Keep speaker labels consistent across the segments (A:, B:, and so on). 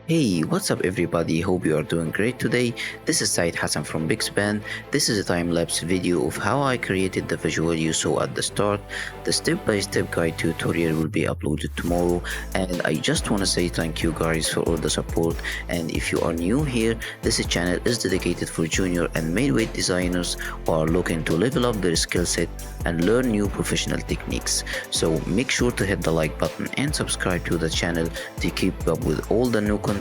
A: Hey, what's up everybody? Hope you are doing great today. This is Said Hassan from Bixpan. This is a time-lapse video of how I created the visual you saw at the start. The step-by-step guide tutorial will be uploaded tomorrow, and I just want to say thank you guys for all the support. And if you are new here, this channel is dedicated for junior and midweight designers who are looking to level up their skill set and learn new professional techniques. So make sure to hit the like button and subscribe to the channel to keep up with all the new content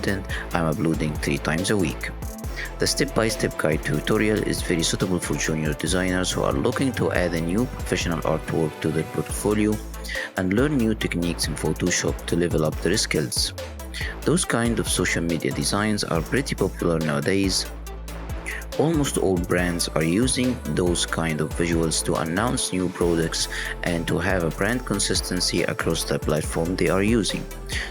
A: I'm uploading 3 times a week. The step-by-step guide tutorial is very suitable for junior designers who are looking to add a new professional artwork to their portfolio and learn new techniques in Photoshop to level up their skills. Those kind of social media designs are pretty popular nowadays. Almost all brands are using those kind of visuals to announce new products and to have a brand consistency across the platform they are using.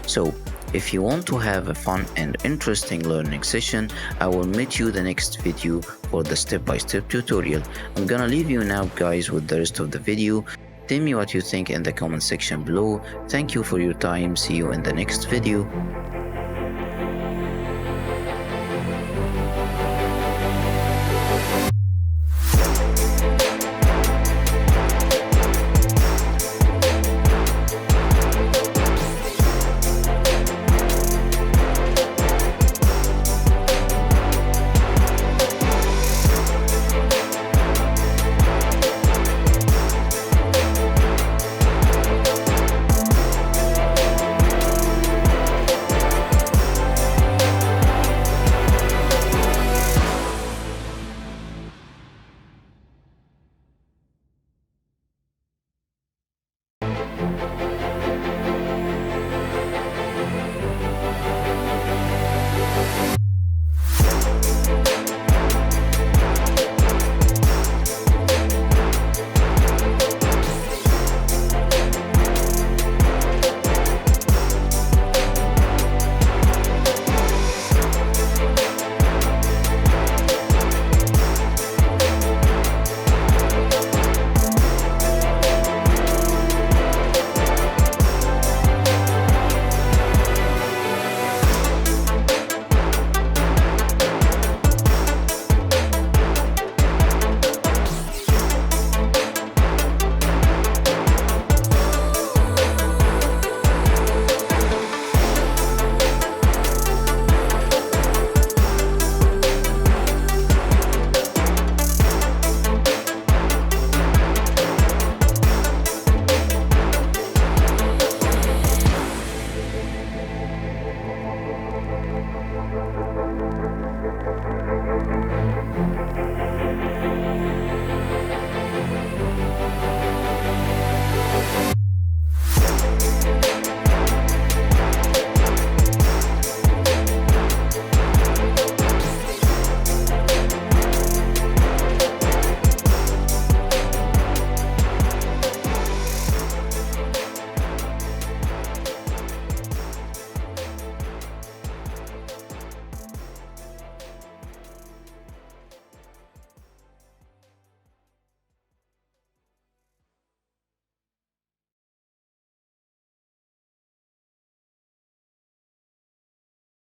A: So, if you want to have a fun and interesting learning session, I will meet you the next video for the step-by-step tutorial. I'm gonna leave you now guys with the rest of the video. Tell me what you think in the comment section below. Thank you for your time. See you in the next video.